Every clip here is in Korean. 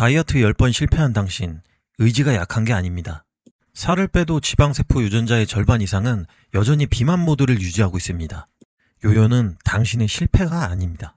다이어트 10번 실패한 당신, 의지가 약한 게 아닙니다. 살을 빼도 지방세포 유전자의 절반 이상은 여전히 비만 모드를 유지하고 있습니다. 요요는 당신의 실패가 아닙니다.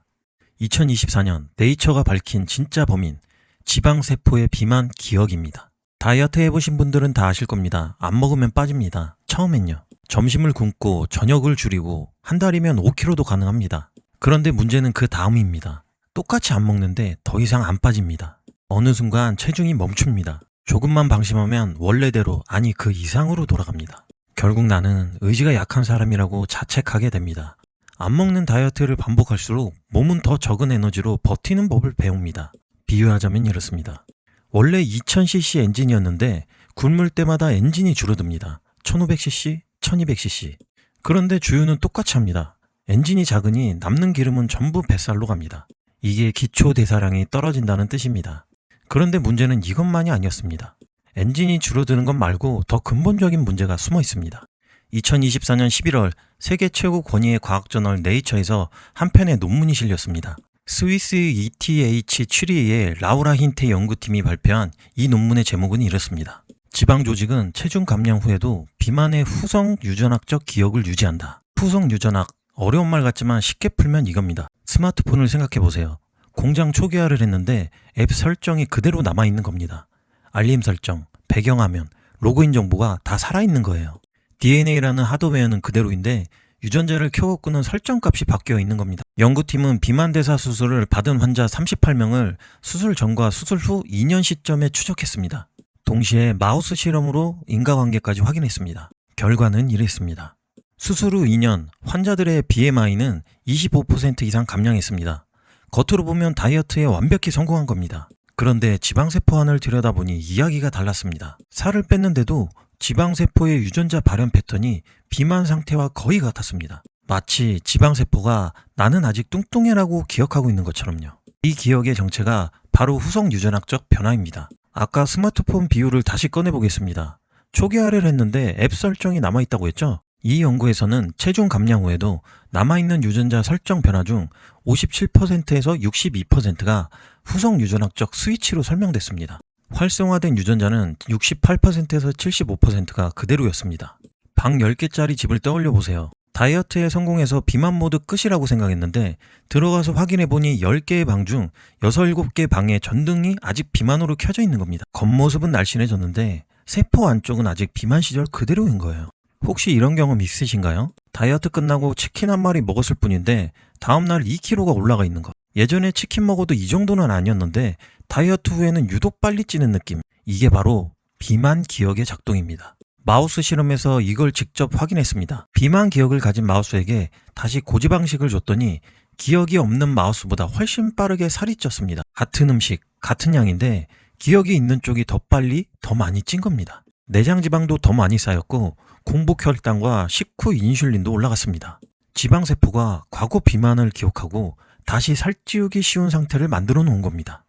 2024년 네이처가 밝힌 진짜 범인, 지방세포의 비만 기억입니다. 다이어트 해보신 분들은 다 아실 겁니다. 안 먹으면 빠집니다. 처음엔요. 점심을 굶고 저녁을 줄이고 한 달이면 5kg도 가능합니다. 그런데 문제는 그 다음입니다. 똑같이 안 먹는데 더 이상 안 빠집니다. 어느 순간 체중이 멈춥니다. 조금만 방심하면 원래대로, 아니 그 이상으로 돌아갑니다. 결국 나는 의지가 약한 사람이라고 자책하게 됩니다. 안 먹는 다이어트를 반복할수록 몸은 더 적은 에너지로 버티는 법을 배웁니다. 비유하자면 이렇습니다. 원래 2000cc 엔진이었는데 굶을 때마다 엔진이 줄어듭니다. 1500cc, 1200cc. 그런데 주유는 똑같이 합니다. 엔진이 작으니 남는 기름은 전부 뱃살로 갑니다. 이게 기초 대사량이 떨어진다는 뜻입니다. 그런데 문제는 이것만이 아니었습니다. 엔진이 줄어드는 것 말고 더 근본적인 문제가 숨어 있습니다. 2024년 11월 세계 최고 권위의 과학저널 네이처에서 한 편의 논문이 실렸습니다. 스위스 ETH 추리히의 라우라 힌테 연구팀이 발표한 이 논문의 제목은 이렇습니다. 지방 조직은 체중 감량 후에도 비만의 후성 유전학적 기억을 유지한다. 후성 유전학, 어려운 말 같지만 쉽게 풀면 이겁니다. 스마트폰을 생각해 보세요. 공장 초기화를 했는데 앱 설정이 그대로 남아있는 겁니다. 알림 설정, 배경화면, 로그인 정보가 다 살아있는 거예요. DNA라는 하드웨어는 그대로인데 유전자를 켜고 끄는 설정값이 바뀌어 있는 겁니다. 연구팀은 비만대사 수술을 받은 환자 38명을 수술 전과 수술 후 2년 시점에 추적했습니다. 동시에 마우스 실험으로 인과관계까지 확인했습니다. 결과는 이랬습니다. 수술 후 2년 환자들의 BMI는 25% 이상 감량했습니다. 겉으로 보면 다이어트에 완벽히 성공한 겁니다. 그런데 지방세포안을 들여다보니 이야기가 달랐습니다. 살을 뺐는데도 지방세포의 유전자 발현 패턴이 비만 상태와 거의 같았습니다. 마치 지방세포가 나는 아직 뚱뚱해라고 기억하고 있는 것처럼요. 이 기억의 정체가 바로 후성 유전학적 변화입니다. 아까 스마트폰 비유를 다시 꺼내보겠습니다. 초기화를 했는데 앱 설정이 남아있다고 했죠? 이 연구에서는 체중 감량 후에도 남아있는 유전자 설정 변화 중 57%에서 62%가 후성 유전학적 스위치로 설명됐습니다. 활성화된 유전자는 68%에서 75%가 그대로였습니다. 방 10개짜리 집을 떠올려 보세요. 다이어트에 성공해서 비만 모드 끝이라고 생각했는데 들어가서 확인해보니 10개의 방 중 6, 7개 방의 전등이 아직 비만으로 켜져 있는 겁니다. 겉모습은 날씬해졌는데 세포 안쪽은 아직 비만 시절 그대로인 거예요. 혹시 이런 경험 있으신가요? 다이어트 끝나고 치킨 한 마리 먹었을 뿐인데 다음날 2kg가 올라가 있는 것. 예전에 치킨 먹어도 이 정도는 아니었는데 다이어트 후에는 유독 빨리 찌는 느낌. 이게 바로 비만 기억의 작동입니다. 마우스 실험에서 이걸 직접 확인했습니다. 비만 기억을 가진 마우스에게 다시 고지방식을 줬더니 기억이 없는 마우스보다 훨씬 빠르게 살이 쪘습니다. 같은 음식, 같은 양인데 기억이 있는 쪽이 더 빨리, 더 많이 찐 겁니다. 내장 지방도 더 많이 쌓였고 공복 혈당과 식후 인슐린도 올라갔습니다. 지방세포가 과거 비만을 기억하고 다시 살찌우기 쉬운 상태를 만들어 놓은 겁니다.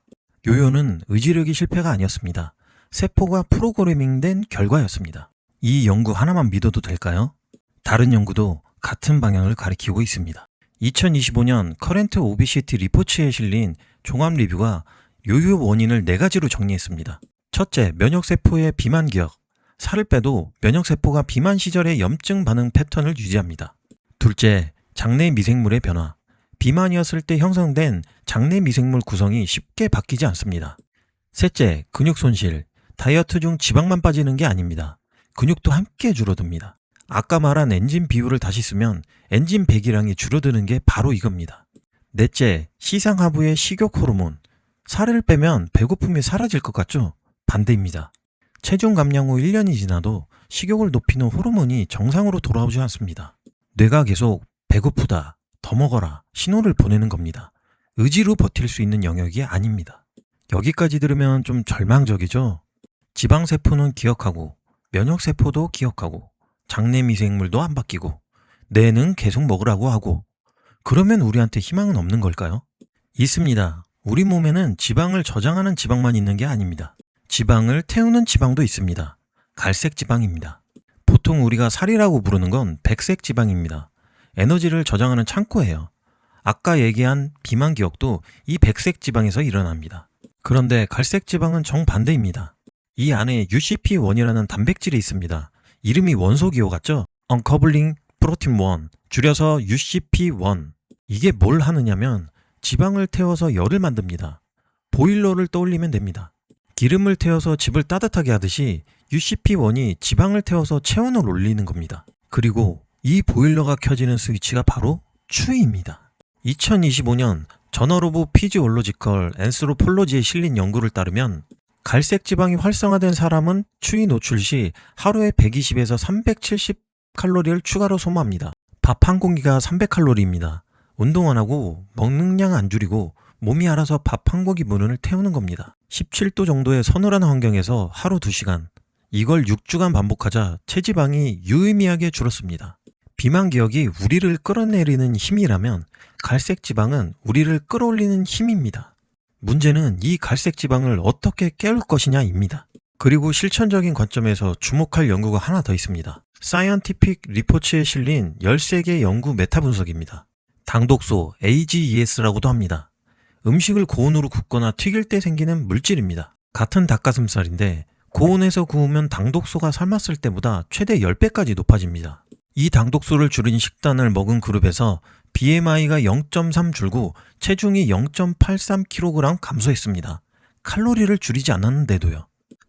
요요는 의지력이 실패가 아니었습니다. 세포가 프로그래밍된 결과였습니다. 이 연구 하나만 믿어도 될까요? 다른 연구도 같은 방향을 가리키고 있습니다. 2025년 커런트 오비시티 리포츠에 실린 종합 리뷰가 요요 원인을 4가지로 정리했습니다. 첫째, 면역세포의 비만 기억. 살을 빼도 면역세포가 비만 시절의 염증 반응 패턴을 유지합니다. 둘째, 장내 미생물의 변화. 비만이었을 때 형성된 장내 미생물 구성이 쉽게 바뀌지 않습니다. 셋째, 근육 손실. 다이어트 중 지방만 빠지는 게 아닙니다. 근육도 함께 줄어듭니다. 아까 말한 엔진 비율을 다시 쓰면 엔진 배기량이 줄어드는 게 바로 이겁니다. 넷째, 시상하부의 식욕 호르몬. 살을 빼면 배고픔이 사라질 것 같죠? 반대입니다. 체중 감량 후 1년이 지나도 식욕을 높이는 호르몬이 정상으로 돌아오지 않습니다. 뇌가 계속 배고프다, 더 먹어라 신호를 보내는 겁니다. 의지로 버틸 수 있는 영역이 아닙니다. 여기까지 들으면 좀 절망적이죠? 지방세포는 기억하고 면역세포도 기억하고 장내 미생물도 안 바뀌고 뇌는 계속 먹으라고 하고 그러면 우리한테 희망은 없는 걸까요? 있습니다. 우리 몸에는 지방을 저장하는 지방만 있는 게 아닙니다. 지방을 태우는 지방도 있습니다. 갈색 지방입니다. 보통 우리가 살이라고 부르는 건 백색 지방입니다. 에너지를 저장하는 창고예요. 아까 얘기한 비만 기억도 이 백색 지방에서 일어납니다. 그런데 갈색 지방은 정반대입니다. 이 안에 UCP1이라는 단백질이 있습니다. 이름이 원소 기호 같죠? Uncoupling Protein 1, 줄여서 UCP1. 이게 뭘 하느냐면 지방을 태워서 열을 만듭니다. 보일러를 떠올리면 됩니다. 기름을 태워서 집을 따뜻하게 하듯이 UCP1이 지방을 태워서 체온을 올리는 겁니다. 그리고 이 보일러가 켜지는 스위치가 바로 추위입니다. 2025년 저널 오브 피지올로지컬 앤스로폴로지에 실린 연구를 따르면 갈색 지방이 활성화된 사람은 추위 노출 시 하루에 120에서 370 칼로리를 추가로 소모합니다. 밥 한 공기가 300칼로리입니다. 운동 안 하고 먹는 양 안 줄이고 몸이 알아서 밥 한 공기 분을 태우는 겁니다. 17도 정도의 서늘한 환경에서 하루 2시간, 이걸 6주간 반복하자 체지방이 유의미하게 줄었습니다. 비만 기억이 우리를 끌어내리는 힘이라면 갈색 지방은 우리를 끌어올리는 힘입니다. 문제는 이 갈색 지방을 어떻게 깨울 것이냐입니다. 그리고 실천적인 관점에서 주목할 연구가 하나 더 있습니다. 사이언티픽 리포츠에 실린 13개 연구 메타 분석입니다. 당독소 AGES라고도 합니다. 음식을 고온으로 굽거나 튀길 때 생기는 물질입니다. 같은 닭가슴살인데 고온에서 구우면 당독소가 삶았을 때보다 최대 10배까지 높아집니다. 이 당독소를 줄인 식단을 먹은 그룹에서 BMI가 0.3 줄고 체중이 0.83kg 감소했습니다. 칼로리를 줄이지 않았는데도요.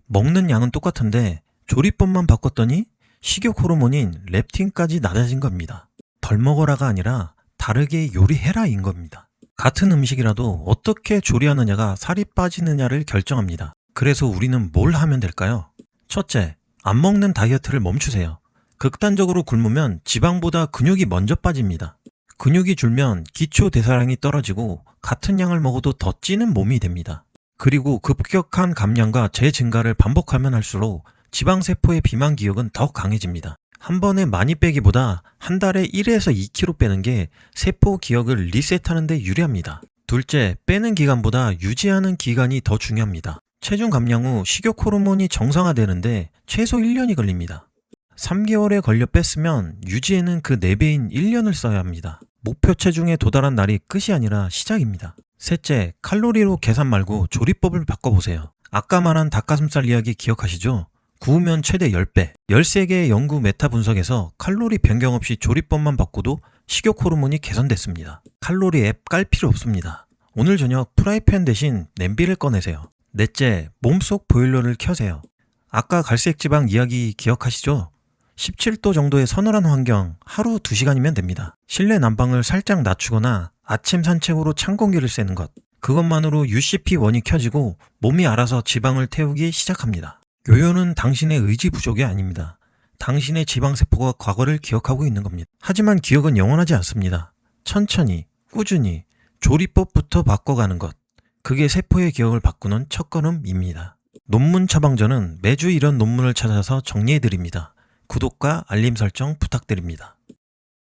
먹는 양은 똑같은데 조리법만 바꿨더니 식욕 호르몬인 렙틴까지 낮아진 겁니다. 덜 먹어라가 아니라 다르게 요리해라인 겁니다. 같은 음식이라도 어떻게 조리하느냐가 살이 빠지느냐를 결정합니다. 그래서 우리는 뭘 하면 될까요? 첫째, 안 먹는 다이어트를 멈추세요. 극단적으로 굶으면 지방보다 근육이 먼저 빠집니다. 근육이 줄면 기초 대사량이 떨어지고 같은 양을 먹어도 더 찌는 몸이 됩니다. 그리고 급격한 감량과 재증가를 반복하면 할수록 지방세포의 비만 기억은 더 강해집니다. 한 번에 많이 빼기보다 한 달에 1에서 2kg 빼는 게 세포 기억을 리셋하는 데 유리합니다. 둘째, 빼는 기간보다 유지하는 기간이 더 중요합니다. 체중 감량 후 식욕 호르몬이 정상화되는데 최소 1년이 걸립니다. 3개월에 걸려 뺐으면 유지에는 그 4배인 1년을 써야 합니다. 목표 체중에 도달한 날이 끝이 아니라 시작입니다. 셋째, 칼로리로 계산 말고 조리법을 바꿔보세요. 아까 말한 닭가슴살 이야기 기억하시죠? 구우면 최대 10배. 13개의 연구 메타 분석에서 칼로리 변경 없이 조리법만 바꿔도 식욕 호르몬이 개선됐습니다. 칼로리 앱 깔 필요 없습니다. 오늘 저녁 프라이팬 대신 냄비를 꺼내세요. 넷째, 몸속 보일러를 켜세요. 아까 갈색 지방 이야기 기억하시죠? 17도 정도의 서늘한 환경, 하루 2시간이면 됩니다. 실내 난방을 살짝 낮추거나 아침 산책으로 찬 공기를 쐬는 것. 그것만으로 UCP1이 켜지고 몸이 알아서 지방을 태우기 시작합니다. 요요는 당신의 의지 부족이 아닙니다. 당신의 지방세포가 과거를 기억하고 있는 겁니다. 하지만 기억은 영원하지 않습니다. 천천히, 꾸준히 조리법부터 바꿔가는 것. 그게 세포의 기억을 바꾸는 첫걸음입니다. 논문 처방전은 매주 이런 논문을 찾아서 정리해드립니다. 구독과 알림 설정 부탁드립니다.